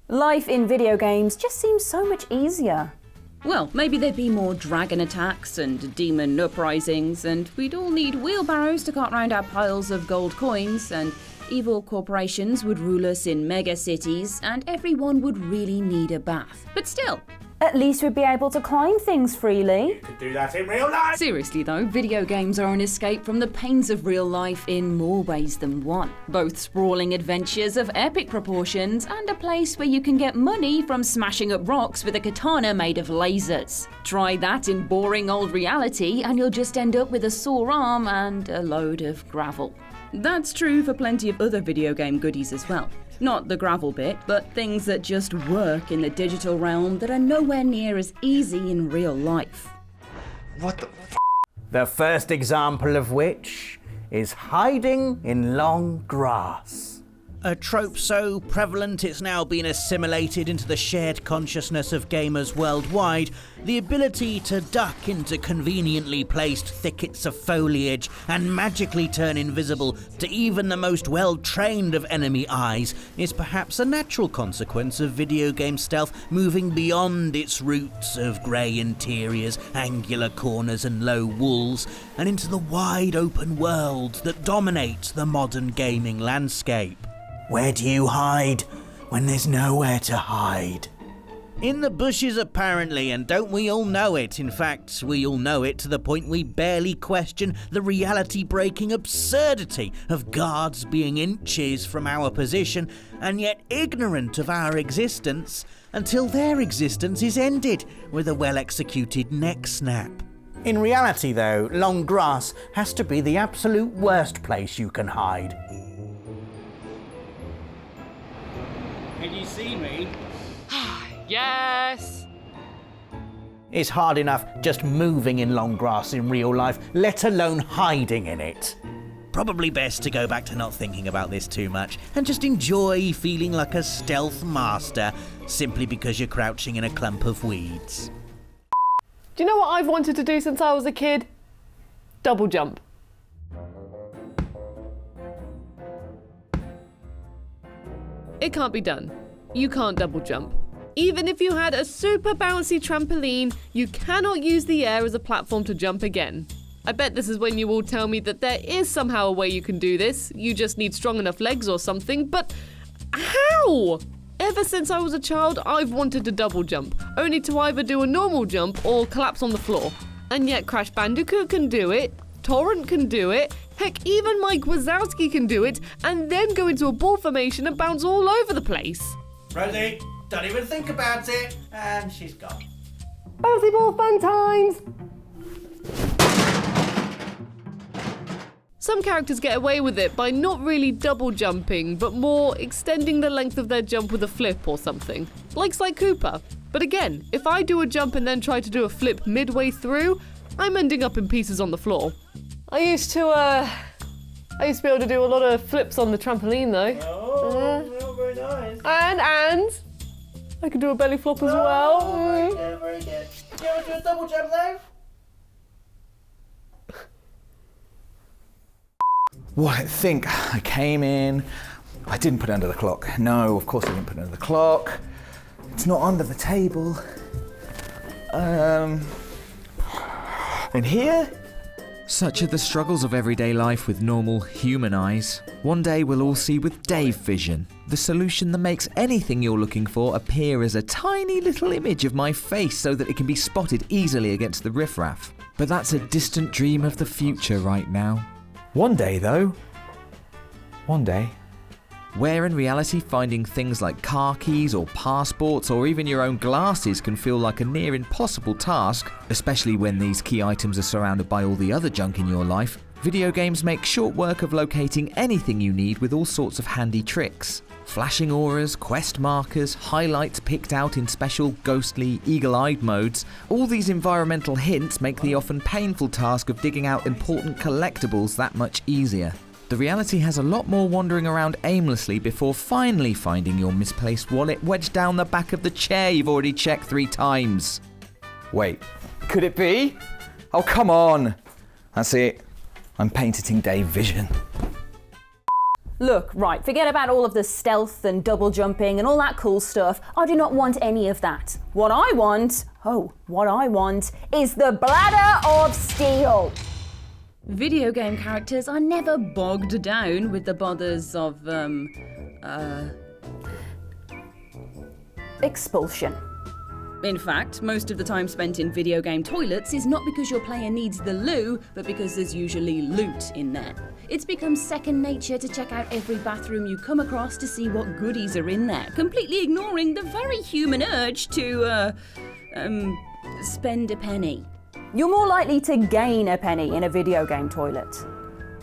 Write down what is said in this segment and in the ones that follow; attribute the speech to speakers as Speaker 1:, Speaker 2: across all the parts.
Speaker 1: Life in video games just seems so much easier.
Speaker 2: Well, maybe there'd be more dragon attacks and demon uprisings, and we'd all need wheelbarrows to cart round our piles of gold coins, and evil corporations would rule us in mega cities, and everyone would really need a bath. But still,
Speaker 1: At least we'd be able to climb things freely.
Speaker 3: Could do that in real life.
Speaker 2: seriously though, video games are an escape from the pains of real life in more ways than one. Both sprawling adventures of epic proportions and a place where you can get money from smashing up rocks with a katana made of lasers. Try that in boring old reality and you'll just end up with a sore arm and a load of gravel. That's true for plenty of other video game goodies as well. Not the gravel bit, but things that just work in the digital realm that are nowhere near as easy in real life.
Speaker 3: What the f***?
Speaker 4: The first example of which is hiding in long grass. A trope so prevalent it's now been assimilated into the shared consciousness of gamers worldwide, the ability to duck into conveniently placed thickets of foliage and magically turn invisible to even the most well-trained of enemy eyes is perhaps a natural consequence of video game stealth moving beyond its roots of grey interiors, angular corners and low walls, and into the wide open world that dominates the modern gaming landscape. Where do you hide when there's nowhere to hide? In the bushes apparently, and don't we all know it? In fact, we all know it to the point we barely question the reality-breaking absurdity of guards being inches from our position and yet ignorant of our existence until their existence is ended with a well-executed neck snap. In reality though, long grass has to be the absolute worst place you can hide. Can you see me?
Speaker 5: Yes!
Speaker 4: It's hard enough just moving in long grass in real life, let alone hiding in it. Probably best to go back to not thinking about this too much and just enjoy feeling like a stealth master simply because you're crouching in a clump of weeds.
Speaker 5: Do you know what I've wanted to do since I was a kid? Double jump. It can't be done. You can't double jump. Even if you had a super bouncy trampoline, you cannot use the air as a platform to jump again. I bet this is when you all tell me that there is somehow a way you can do this. You just need strong enough legs or something, but how? Ever since I was a child, I've wanted to double jump, only to either do a normal jump or collapse on the floor. And yet Crash Bandicoot can do it, Torrent can do it, heck, even Mike Wazowski can do it, and then go into a ball formation and bounce all over the place.
Speaker 4: Rosie, don't even think about it, and she's gone.
Speaker 5: Bouncy ball fun times! Some characters get away with it by not really double jumping, but more extending the length of their jump with a flip or something, like Sly Cooper. But again, if I do a jump and then try to do a flip midway through, I'm ending up in pieces on the floor. I used to be able to do a lot of flips on the trampoline though.
Speaker 4: Oh, very nice.
Speaker 5: And I can do a belly flop as well.
Speaker 4: Very good, very good. Do you ever do a double jump though?
Speaker 3: Well, I think I came in. I didn't put it under the clock. No, of course I didn't put it under the clock. It's not under the table. In here?
Speaker 6: Such are the struggles of everyday life with normal human eyes. One day we'll all see with Dave Vision, the solution that makes anything you're looking for appear as a tiny little image of my face so that it can be spotted easily against the riffraff. But that's a distant dream of the future right now.
Speaker 3: One day, though. One day.
Speaker 6: Where in reality finding things like car keys or passports or even your own glasses can feel like a near impossible task, especially when these key items are surrounded by all the other junk in your life, video games make short work of locating anything you need with all sorts of handy tricks. Flashing auras, quest markers, highlights picked out in special ghostly, eagle-eyed modes, all these environmental hints make the often painful task of digging out important collectibles that much easier. The reality has a lot more wandering around aimlessly before finally finding your misplaced wallet wedged down the back of the chair you've already checked 3 times.
Speaker 3: Wait, could it be? Oh, come on. That's it. I'm patenting Dave Vision.
Speaker 1: Look, right, forget about all of the stealth and double jumping and all that cool stuff. I do not want any of that. What I want is the bladder of steel.
Speaker 2: Video game characters are never bogged down with the bothers of,
Speaker 1: Expulsion.
Speaker 2: In fact, most of the time spent in video game toilets is not because your player needs the loo, but because there's usually loot in there. It's become second nature to check out every bathroom you come across to see what goodies are in there, completely ignoring the very human urge to, spend a penny.
Speaker 1: You're more likely to gain a penny in a video game toilet.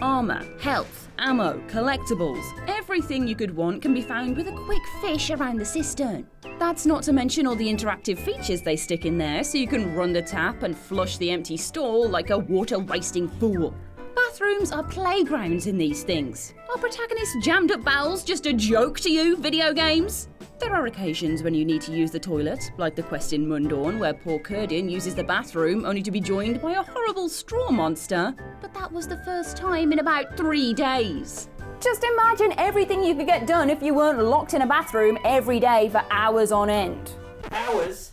Speaker 2: Armour, health, ammo, collectibles, everything you could want can be found with a quick fish around the cistern. That's not to mention all the interactive features they stick in there, so you can run the tap and flush the empty stall like a water-wasting fool. Bathrooms are playgrounds in these things. Are protagonists' jammed up bowels just a joke to you, video games? There are occasions when you need to use the toilet, like the quest in Mundawn, where poor Curdin uses the bathroom only to be joined by a horrible straw monster. But that was the first time in about 3 days.
Speaker 1: Just imagine everything you could get done if you weren't locked in a bathroom every day for hours on end.
Speaker 4: Hours?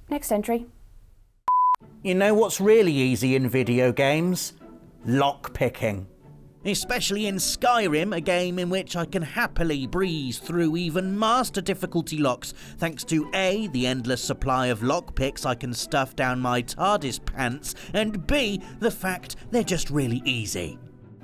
Speaker 1: Next entry.
Speaker 4: You know what's really easy in video games? Lockpicking. Especially in Skyrim, a game in which I can happily breeze through even master difficulty locks thanks to A, the endless supply of lockpicks I can stuff down my TARDIS pants, and B, the fact they're just really easy.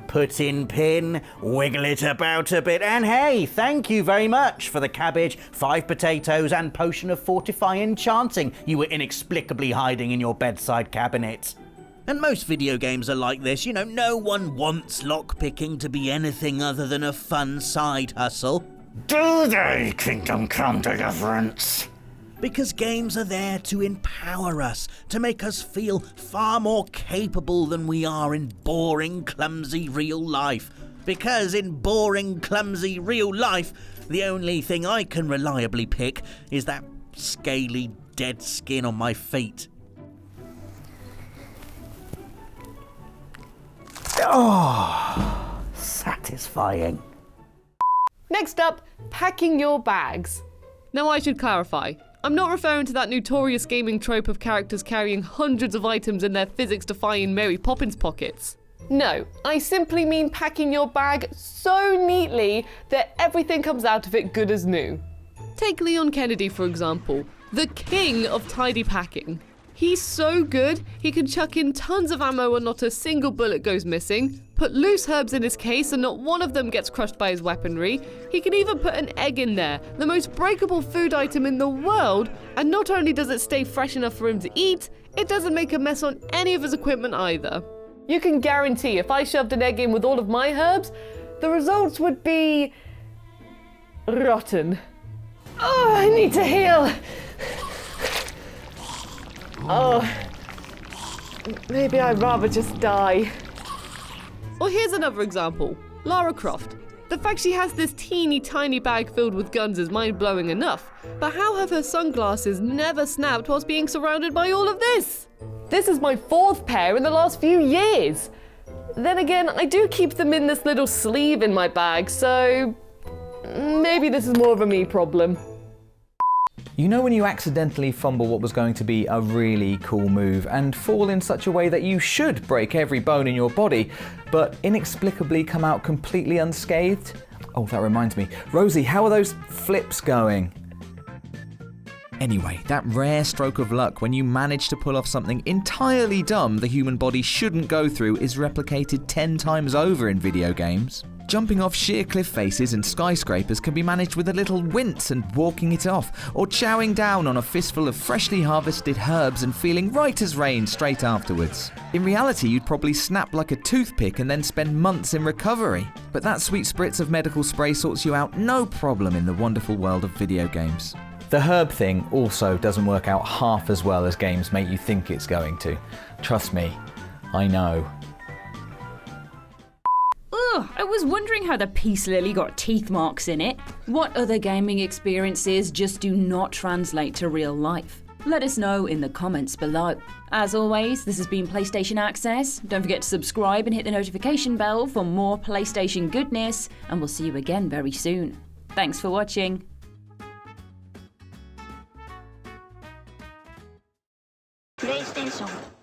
Speaker 4: Put in pin, wiggle it about a bit, and hey, thank you very much for the cabbage, 5 potatoes and potion of fortifying enchanting you were inexplicably hiding in your bedside cabinet. And most video games are like this, you know, no one wants lockpicking to be anything other than a fun side hustle. Do they, Kingdom Come Deliverance? Because games are there to empower us, to make us feel far more capable than we are in boring, clumsy real life. Because in boring, clumsy real life, the only thing I can reliably pick is that scaly, dead skin on my feet. Oh, satisfying.
Speaker 5: Next up, packing your bags. Now I should clarify. I'm not referring to that notorious gaming trope of characters carrying hundreds of items in their physics-defying Mary Poppins pockets. No, I simply mean packing your bag so neatly that everything comes out of it good as new. Take Leon Kennedy, for example, the king of tidy packing. He's so good, he can chuck in tons of ammo and not a single bullet goes missing, put loose herbs in his case and not one of them gets crushed by his weaponry. He can even put an egg in there, the most breakable food item in the world, and not only does it stay fresh enough for him to eat, it doesn't make a mess on any of his equipment either. You can guarantee if I shoved an egg in with all of my herbs, the results would be rotten. Oh, I need to heal. Oh, maybe I'd rather just die. Or here's another example. Lara Croft. The fact she has this teeny tiny bag filled with guns is mind-blowing enough, but how have her sunglasses never snapped whilst being surrounded by all of this? This is my 4th pair in the last few years. Then again, I do keep them in this little sleeve in my bag, so maybe this is more of a me problem.
Speaker 3: You know when you accidentally fumble what was going to be a really cool move and fall in such a way that you should break every bone in your body, but inexplicably come out completely unscathed? Oh, that reminds me. Rosie, how are those flips going?
Speaker 6: Anyway, that rare stroke of luck when you manage to pull off something entirely dumb the human body shouldn't go through is replicated 10 times over in video games. Jumping off sheer cliff faces and skyscrapers can be managed with a little wince and walking it off, or chowing down on a fistful of freshly harvested herbs and feeling right as rain straight afterwards. In reality, you'd probably snap like a toothpick and then spend months in recovery. But that sweet spritz of medical spray sorts you out no problem in the wonderful world of video games.
Speaker 3: The herb thing also doesn't work out half as well as games make you think it's going to. Trust me, I know.
Speaker 2: Ugh, I was wondering how the peace lily got teeth marks in it. What other gaming experiences just do not translate to real life? Let us know in the comments below. As always, this has been PlayStation Access. Don't forget to subscribe and hit the notification bell for more PlayStation goodness, and we'll see you again very soon. Thanks for watching.
Speaker 7: PlayStation